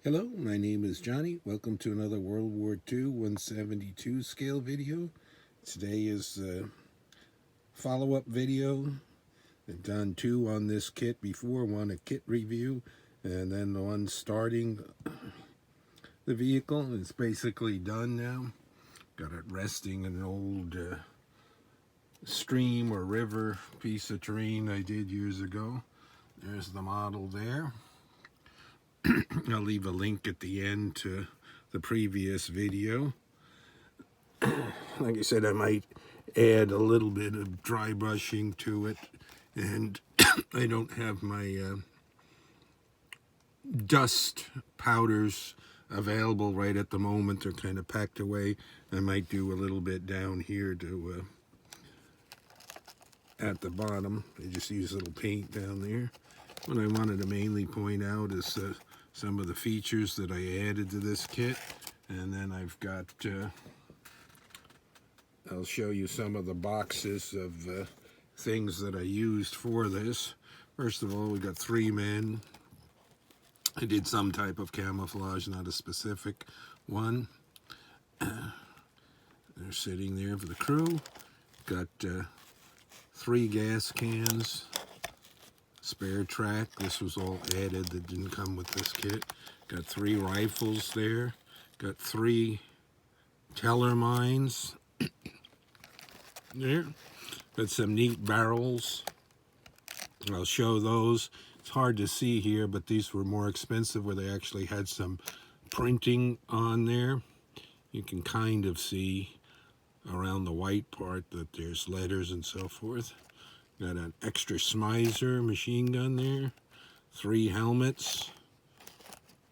Hello, my name is Johnny. Welcome to another World War II 172 scale video. Today is a follow-up video. I've done two on this kit before, one a kit review, and then the one starting the vehicle. It's basically done now. Got it resting in an old stream or river piece of terrain I did years ago. There's the model there. I'll leave a link at the end to the previous video. Like I said, I might add a little bit of dry brushing to it, and I don't have my dust powders available right at the moment. They're kind of packed away. I might do a little bit down here to at the bottom. I just use a little paint down there. What I wanted to mainly point out is some of the features that I added to this kit, and then I've got I'll show you some of the boxes of things that I used for this. First of all, we got 3 men. I did some type of camouflage, not a specific one. They're sitting there for the crew. Got 3 gas cans, spare track. This was all added, that didn't come with this kit. Got 3 rifles there. Got 3 teller mines there. Got some neat barrels. I'll show those. It's hard to see here, but these were more expensive, where they actually had some printing on there. You can kind of see around the white part that there's letters and so forth. Got an extra Smizer machine gun there. 3 helmets.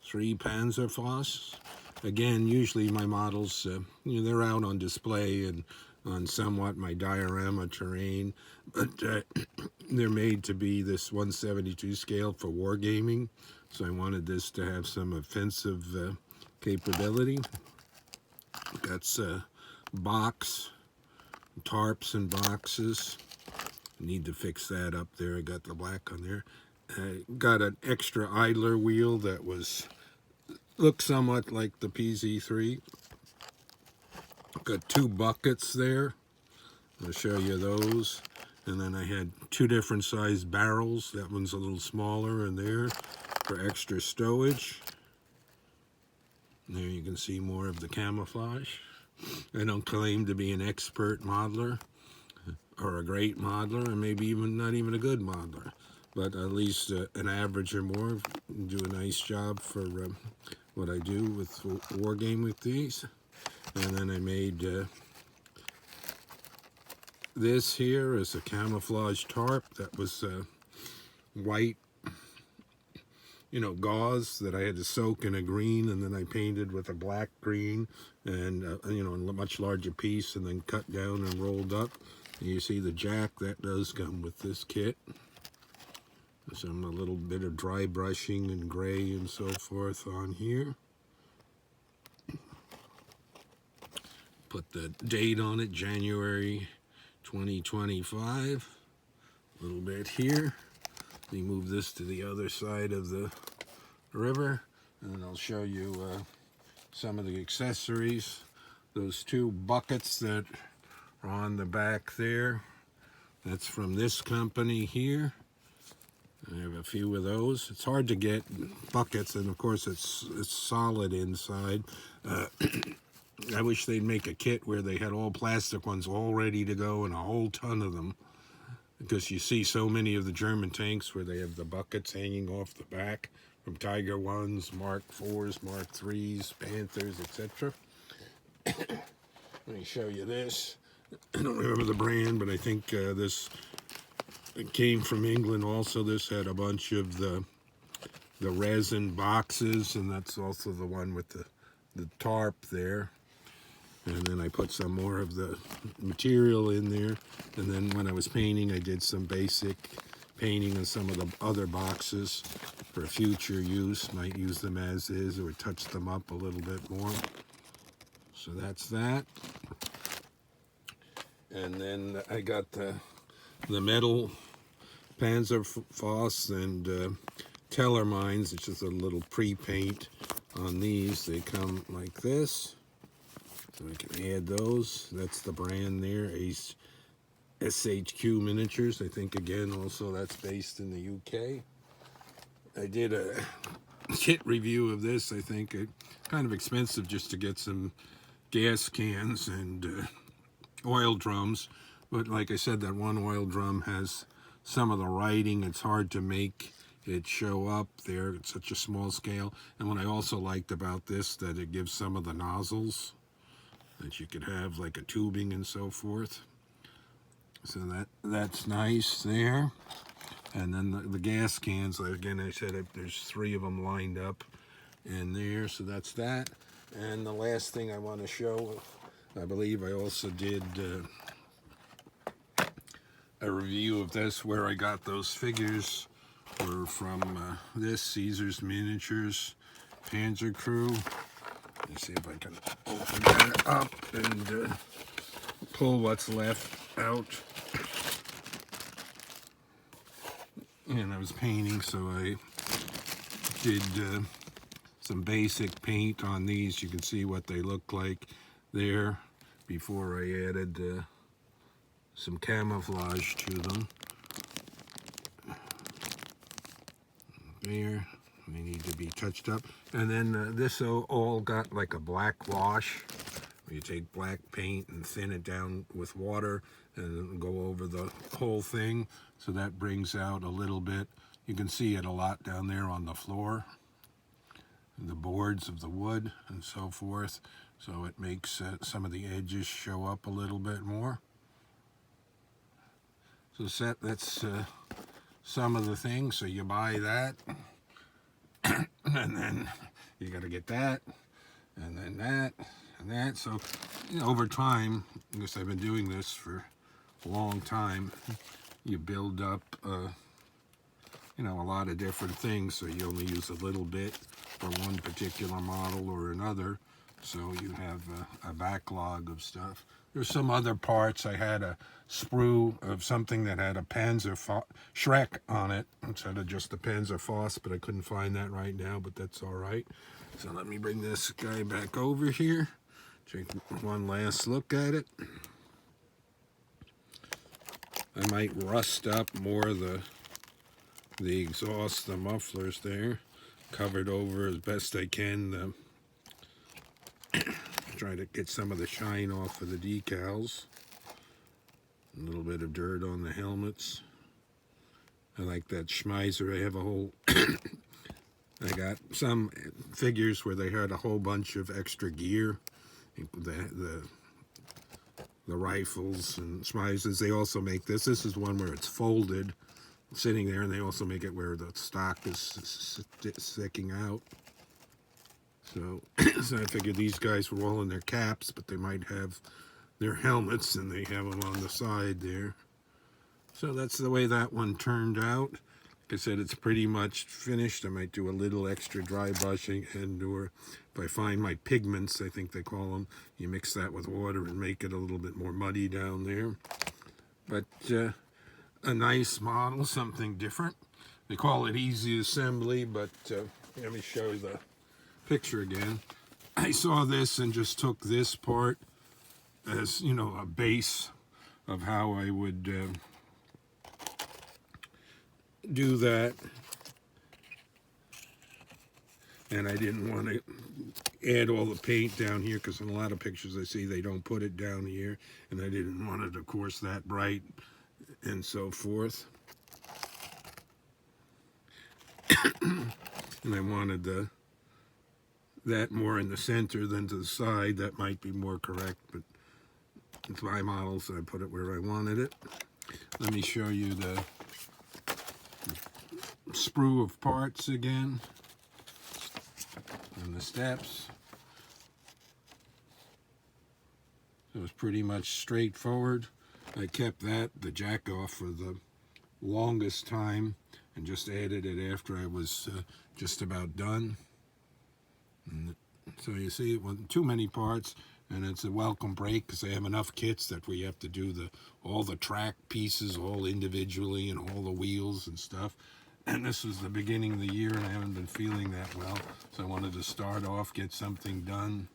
3 Panzer. Again, usually my models, they're out on display and on somewhat my diorama terrain, but they're made to be this 172 scale for wargaming, so I wanted this to have some offensive capability. Got a box, tarps and boxes. Need to fix that up there. I got the black on there. Got an extra idler wheel that looked somewhat like the PZ3. Got 2 buckets there. I'll show you those. And then I had 2 different sized barrels. That one's a little smaller in there for extra stowage. And there you can see more of the camouflage. I don't claim to be an expert modeler or a great modeler, or maybe even not even a good modeler, but at least an average or more. Do a nice job for what I do with wargame with these. And then I made this here as a camouflage tarp that was white, gauze that I had to soak in a green, and then I painted with a black green, and a much larger piece, and then cut down and rolled up. And you see the jack, that does come with this kit. Some a little bit of dry brushing and gray and so forth on here. Put the date on it, January 2025. A little bit here. Let me move this to the other side of the river, and I'll show you some of the accessories. Those 2 buckets that are on the back there, that's from this company here. I have a few of those. It's hard to get buckets, and of course it's solid inside. I wish they'd make a kit where they had all plastic ones all ready to go and a whole ton of them, because you see so many of the German tanks where they have the buckets hanging off the back from Tiger 1s, Mark 4s, Mark 3s, Panthers, etc. Let me show you this. I don't remember the brand, but I think this came from England also. This had a bunch of the resin boxes, and that's also the one with the tarp there. And then I put some more of the material in there. And then when I was painting, I did some basic painting on some of the other boxes for future use. Might use them as is or touch them up a little bit more. So that's that. And then I got the metal Panzer and teller mines. It's just a little pre-paint on these, they come like this. So I can add those. That's the brand there, SHQ Miniatures. I think, again, also that's based in the UK. I did a kit review of this. I think it's kind of expensive just to get some gas cans and oil drums. But like I said, that one oil drum has some of the writing. It's hard to make it show up there. It's such a small scale. And what I also liked about this, that it gives some of the nozzles that you could have, like a tubing and so forth. So that's nice there. And then the gas cans, again, I said there's 3 of them lined up in there. So that's that. And the last thing I want to show, I believe I also did a review of this where I got those figures were from this Caesar's Miniatures Panzer crew. Let's see if I can open that up and pull what's left out. And I was painting, so I did some basic paint on these. You can see what they look like there before I added some camouflage to them. There, they need to be touched up. And then this all got like a black wash. You take black paint and thin it down with water and go over the whole thing. So that brings out a little bit. You can see it a lot down there on the floor, the boards of the wood and so forth. So it makes some of the edges show up a little bit more. So that's some of the things. So you buy that, and then you got to get that, and then that, and that. So over time, because I've been doing this for a long time, you build up a lot of different things. So you only use a little bit for one particular model or another. So you have a backlog of stuff. There's some other parts. I had a sprue of something that had a Panzer Shrek on it instead of just a Panzer Faust, but I couldn't find that right now, but that's all right. So let me bring this guy back over here. Take one last look at it. I might rust up more of the exhaust, the mufflers there. Covered over as best I can. Try to get some of the shine off of the decals. A little bit of dirt on the helmets. I like that Schmeiser. I have a whole I got some figures where they had a whole bunch of extra gear. The rifles and Schmeisers. They also make this. This is one where it's folded, sitting there, and they also make it where the stock is sticking out. So, so I figured these guys were all in their caps, but they might have their helmets, and they have them on the side there. So that's the way that one turned out. Like I said, it's pretty much finished. I might do a little extra dry brushing, or if I find my pigments, I think they call them, you mix that with water and make it a little bit more muddy down there. But a nice model, something different. They call it easy assembly, but let me show you the picture again. I saw this and just took this part as, a base of how I would do that. And I didn't want to add all the paint down here, because in a lot of pictures I see they don't put it down here, and I didn't want it, of course, that bright and so forth. And I wanted that more in the center than to the side. That might be more correct, but it's my model, so I put it where I wanted it. Let me show you the sprue of parts again, and the steps. So it was pretty much straightforward. I kept the jack off for the longest time and just added it after I was just about done. And so you see, it wasn't too many parts, and it's a welcome break, because I have enough kits that we have to do all the track pieces all individually, and all the wheels and stuff. And this was the beginning of the year, and I haven't been feeling that well, so I wanted to start off, get something done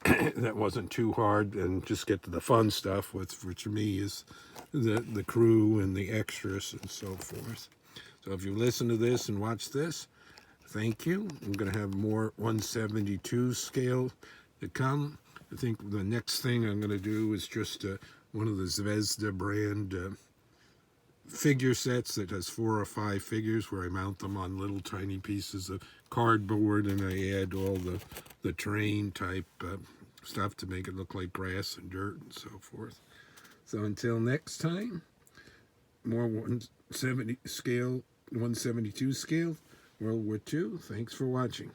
that wasn't too hard, and just get to the fun stuff, which for me is the crew and the extras and so forth. So if you listen to this and watch this, thank you. I'm going to have more 172 scale to come. I think the next thing I'm going to do is just one of the Zvezda brand figure sets that has 4 or 5 figures, where I mount them on little tiny pieces of cardboard, and I add all the terrain type stuff to make it look like grass and dirt and so forth. So until next time, more 172 scale, World War II. Thanks for watching.